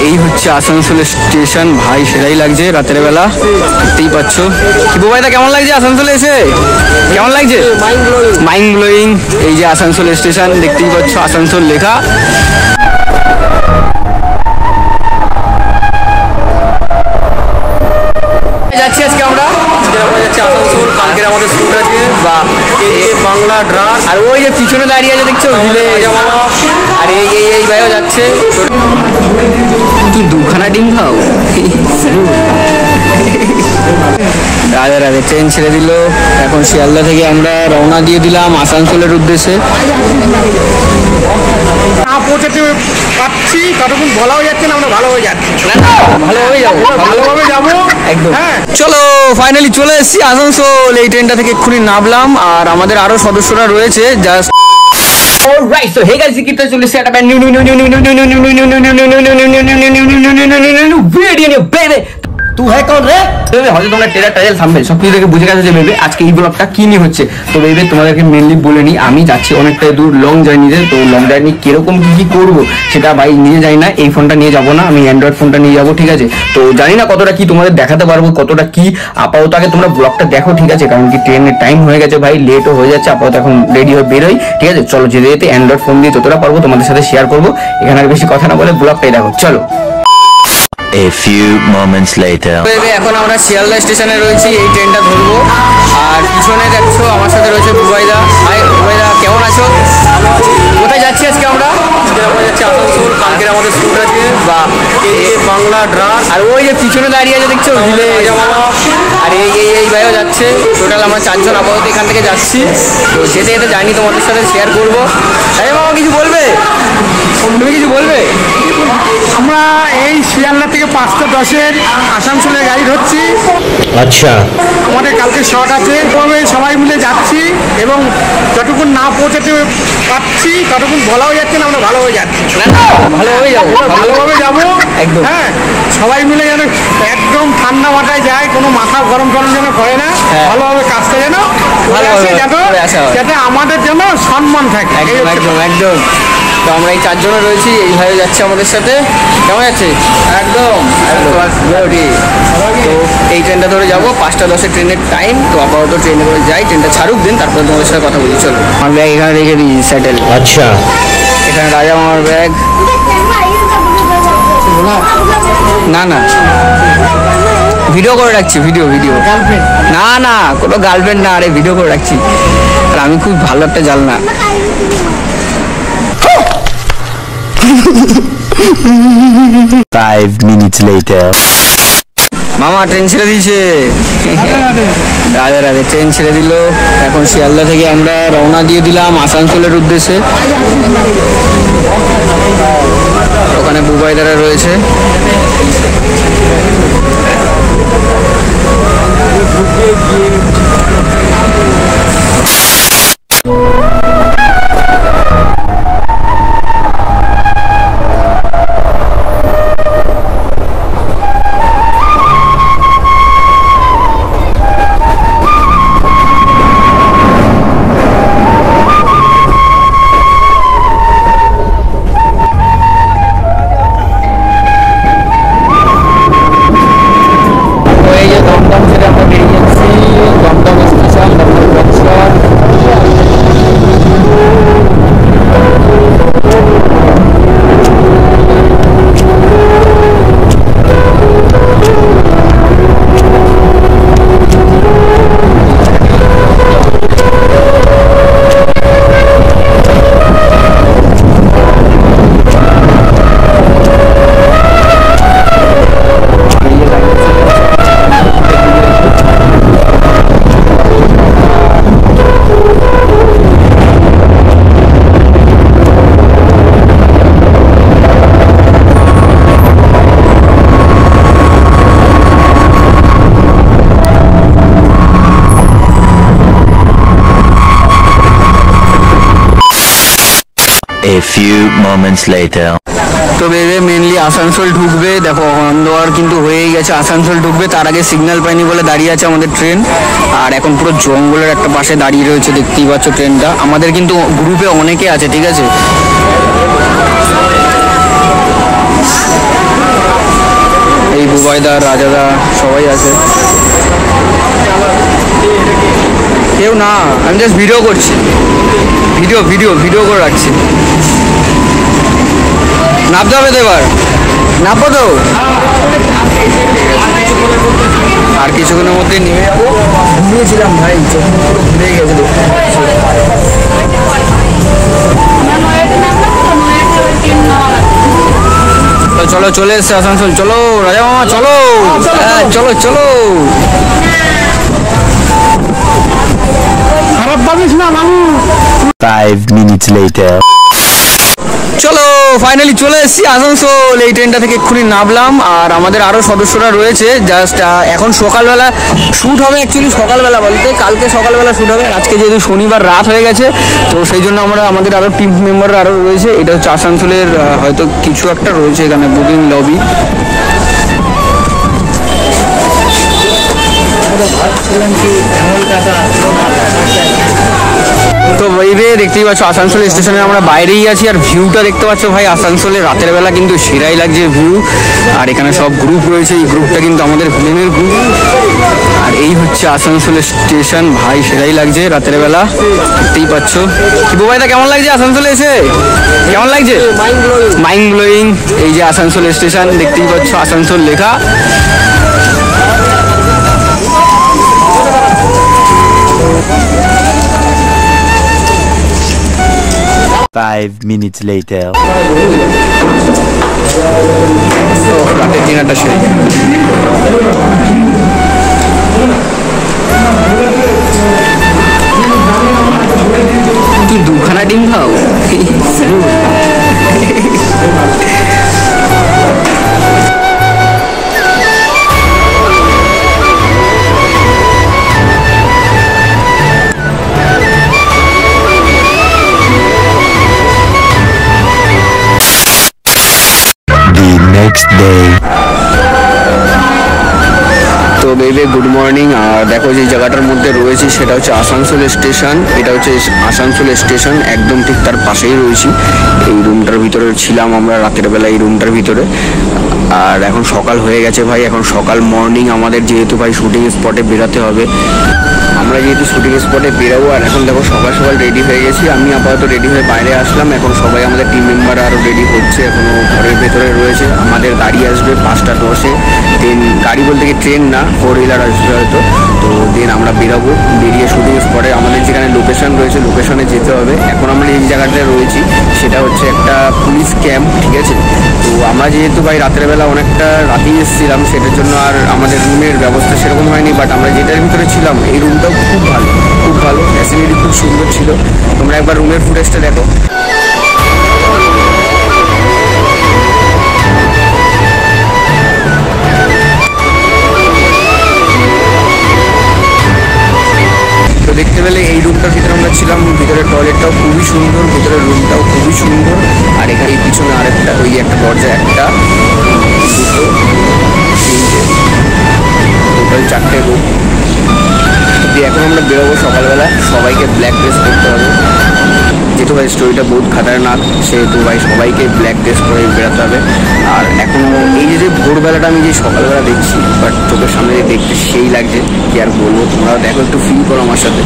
এই হচ্ছে আসানসোল স্টেশন ভাই, সেটাই লাগছে রাতের বেলা, দেখতেই পাচ্ছ। কি বুবাইদা কেমন লাগছে আসানসোলে এসে? কেমন লাগছে? Mind blowing. এই যে আসানসোল স্টেশন দেখতেই পাচ্ছ, আসানসোল লেখা। যাচ্ছি আজকে আমরা, যাচ্ছি আসানসোল। কালকের আমাদের শুট আছে বা বাংলা ড্রাস। আর ওই যে পিছনে দাঁড়িয়ে আছে দেখছো, আর এই ভাইও যাচ্ছে। কি দুখানা ডিম খাও? রাধে রাধে। ট্রেন ছেড়ে দিল, এখন শিয়ালদা থেকে আমরা রওনা দিয়ে দিলাম আসানসোলের উদ্দেশ্যে। না পৌঁছাতে পারছি ততক্ষণ বলাও যাচ্ছে না, আমরা ভালো হয়ে যাচ্ছি, ভালো হয়ে যাবো, ভালোভাবে যাবো একদম। হ্যাঁ চলো ফাইনালি চলে এসেছি আসানসোল। এই ট্রেনটা থেকে এক্ষুনি নামলাম, আর আমাদের আরো সদস্যরা রয়েছে। Just alright, so hey guys, কিটা চলে এসেছে একটা নিউ ভিডিও বেবি। তুই হ্যাঁ কোন রে? হয়তো তোমরা টাইটেল থাম্বনেল সবকিছু দেখে বুঝে গেছো যে বেবি আজকে এই ব্লগটা কি নিয়ে হচ্ছে। তো বেবি তোমাদেরকে মেনলি বলে নি, আমি যাচ্ছি অনেকটা দূর লং জার্নিতে। তো লং জার্নি কিরকম কি করবো সেটা ভাই নিয়ে যাই না, এই ফোনটা নিয়ে যাবো না, আমি অ্যান্ড্রয়েড ফোনটা নিয়ে যাবো, ঠিক আছে। তো জানি না কতটা কি তোমাদের দেখাতে পারবো, কতটা কি। আপাতত আগে তোমরা ব্লগটা দেখো, ঠিক আছে, কারণ কি ট্রেনের টাইম হয়ে গেছে ভাই, লেটও হয়ে যাচ্ছে। আপাতত এখন রেডি হয়ে বেরোই, ঠিক আছে। চলো যেতে যেতে অ্যান্ড্রয়েড ফোন দিয়ে যতটা পারবো তোমাদের সাথে শেয়ার করবো। এখানে আর বেশি কথা না বলে ব্লগটাই দেখো, চলো। A few moments later. এখন আমরা শিয়ালদা স্টেশনে রয়েছি, এই ট্রেনটা ধরবো। আর পিছনে দেখছো আমার সাথে রয়েছে বুবাইদা। হাই বুবাইদা, কেমন আছো? কোথায় যাচ্ছি আজকে আমরা? যাচ্ছি আসানসোল। কালকের আমাদের শুট আছে বা বাংলা ড্রাস। আর ওই যে পিছনে দাঁড়িয়ে আছে দেখছো, আর এই ভাইও যাচ্ছে। টোটাল আমরা 4 জন আপাতত এখান থেকে যাচ্ছি। তো যেতে যেতে জানি তোমাদের সাথে শেয়ার করবো। আরে মামা কিছু বলবে? তুমি কিছু বলবে? আমরা এই শিয়ালদা থেকে 5:10 আসানসোলের গাড়ি ধরছি। আচ্ছা, আমাদের কালকে শট আছে, তবে সবাই মিলে যাচ্ছি এবং যতক্ষণ না পৌঁছাতে পারছি ততক্ষণ বলাও যাচ্ছে না, আমরা ভালো হয়ে যাচ্ছি, ভালো হয়ে যাবো, ভালোভাবে যাবো একদম। হ্যাঁ, সবাই মিলে যেন একদম ঠান্ডা মাথায় যায়, কোনো মাথা গরম গরম যেন করে না, ভালোভাবে কাজটা যেন যাতে আমাদের যেন সম্মান থাকে। একদম একদম। তো আমরা এই 4 জনে রয়েছি, এই ভাই যাচ্ছে আমাদের সাথে। কেমন যাচ্ছে? একদম তো এই ট্রেনটা ধরে যাবো, 5:10 ট্রেনের টাইম। তো আপাতত ট্রেনে করে যাই, ট্রেনটা ছাড়ুক দিন, তারপরে তোমাদের সাথে কথা বলি। চলো, আমার ব্যাগ এখানে রেখে দিই, সেটেল। আচ্ছা, এখানে রাজা আমার ব্যাগ। না না, ভিডিও করে রাখছি, ভিডিও না না, কোনো গার্লফ্রেন্ড না, আরে ভিডিও করে রাখছি। আর আমি খুব ভালো একটা জানলা। 5 minutes later. মামা ট্রেন ছেড়ে দিয়েছে। রাধে রাধে। ট্রেন ছেড়ে দিল, এখন শিয়ালদা থেকে আমরা রওনা দিয়ে দিলাম আসানসোলের উদ্দেশ্যে। ওখানে বুবাইদারা রয়েছে। A few moments later. তো বেবে মেনলি আসানসোল ঢুকবে, দেখো অন্ধকার কিন্তু হয়েই গেছে। আসানসোল ঢুকবে, তার আগে সিগন্যাল পাইনি বলে দাঁড়িয়ে আছে আমাদের ট্রেন। আর এখন পুরো জঙ্গলের একটা পাশে দাঁড়িয়ে রয়েছে, দেখতেই পাচ্ছ ট্রেনটা। আমাদের কিন্তু গ্রুপে অনেকে আছে, ঠিক আছে। অভয়দা, রাজাদা সবাই আছে। কেউ না, আমি জাস্ট ভিডিও করছি, ভিডিও করে রাখছি। নামতে হবে তো এবার, নামবো তো আর কিছুক্ষণের মধ্যে নেমে যাবো। ঘুমিয়েছিলাম ভাই, চোখ পুরো ঘুরে গেছিল। চলো চলে এসছে আসানসোল, চলো রাজা মামা চলো, হ্যাঁ চলো চলো। খারাপ ভাবিস না মামু। 5 minutes later. চলো ফাইনালি চলে এসেছি আসানসোল। এই ট্রেনটা থেকে এক্ষুনি নামলাম, আর আমাদের আরও সদস্যরা রয়েছে। জাস্ট এখন সকালবেলা শ্যুট হবে, অ্যাকচুয়ালি সকালবেলা বলতে কালকে সকালবেলা শ্যুট হবে। আজকে যেহেতু শনিবার রাত হয়ে গেছে, তো সেই জন্য আমাদের আরও টিম মেম্বাররা আরও রয়েছে। এটা হচ্ছে আসানসোলের হয়তো কিছু একটা রয়েছে এখানে বুকিং লবি। তো এইভাবে দেখতেই পাচ্ছ আসানসোল স্টেশনে আমরা বাইরেই আছি, আর ভিউটা দেখতে পাচ্ছ ভাই আসানসোলে রাতের বেলা কিন্তু সেরাই লাগছে ভিউ। আর এখানে সব গ্রুপ রয়েছে, এই গ্রুপটা কিন্তু আমাদের ভিলেনের গ্রুপ। আর এই হচ্ছে আসানসোল স্টেশন, ভাই সেরাই লাগছে রাতের বেলা, দেখতেই পাচ্ছ। কি ভাইদা কেমন লাগছে আসানসোলে এসে, কেমন লাগছে? Mind blowing. এই যে আসানসোল স্টেশন দেখতেই পাচ্ছ, আসানসোল লেখা। 5 minutes later. রাতের ডিনারটা সেরে কি দুখানা ডিম খাও? Next day. তো বেবি গুড মর্নিং। আর দেখো যে জায়গাটার মধ্যে রয়েছি সেটা হচ্ছে আসানসোল স্টেশন। এটা হচ্ছে আসানসোল স্টেশন, একদম ঠিক তার পাশেই রয়েছি। এই রুমটার ভিতরে ছিলাম আমরা রাতের বেলা, এই রুমটার ভিতরে। আর এখন সকাল হয়ে গেছে ভাই, এখন সকাল মর্নিং আমাদের যেহেতু ভাই শুটিং স্পটে বেরোতে হবে। আমরা যেহেতু শুটিং স্পটে বেরোবো, আর এখন দেখো সকাল সকাল রেডি হয়ে গেছি। আমি আপাতত রেডি হয়ে বাইরে আসলাম, এখন সবাই আমাদের টিম মেম্বার আরও রেডি হচ্ছে, এখনও ঘরের ভেতরে রয়েছে। আমাদের গাড়ি আসবে 5টা 10-এ, দেন গাড়ি বলতে কি ট্রেন না, 4 হুইলার আসবে হয়তো। তো দেন আমরা বেরোবো, বেরিয়ে শুটিং স্পটে আমাদের যেখানে লোকেশন রয়েছে লোকেশনে যেতে হবে। এখন আমরা এই জায়গাটায় রয়েছি সেটা হচ্ছে একটা পুলিশ ক্যাম্প, ঠিক আছে। তো আমরা যেহেতু ভাই রাতের বেলা অনেকটা রাতেই এসেছিলাম, সেটার জন্য আর আমাদের রুমের ব্যবস্থা সেরকম হয়নি। বাট আমরা যেটার ভিতরে ছিলাম এই রুমটাও খুব ভালো, ফ্যাসিলিটি খুব সুন্দর ছিল। তোমরা একবার রুমের ফুটেজটা দেখো। তো দেখতে পেলে এই রুমটার ভিতরে আমরা ছিলাম, ভিতরের টয়লেটটাও খুবই সুন্দর, ভিতরের রুমটাও খুবই সুন্দর। আর এখানে এই পিছনে আরেকটা, ওই একটা দরজা, একটা দুটো তিনটে, টোটাল 4টে রুম। এখন আমরা বেরোবো সকালবেলা, সবাইকে ব্ল্যাক ড্রেস করতে হবে। যেহেতু ভাই স্টোরিটা বহুত খাতারনাক, সেহেতু ভাই সবাইকে ব্ল্যাক ড্রেস করে বেরোতে হবে। আর এখনও এই যে ভোরবেলাটা আমি যে সকালবেলা দেখছি, বাট চোখের সামনে দেখতে সেই লাগছে, কি আর বলবো। তোমরাও দেখো, একটু ফিল করো আমার সাথে।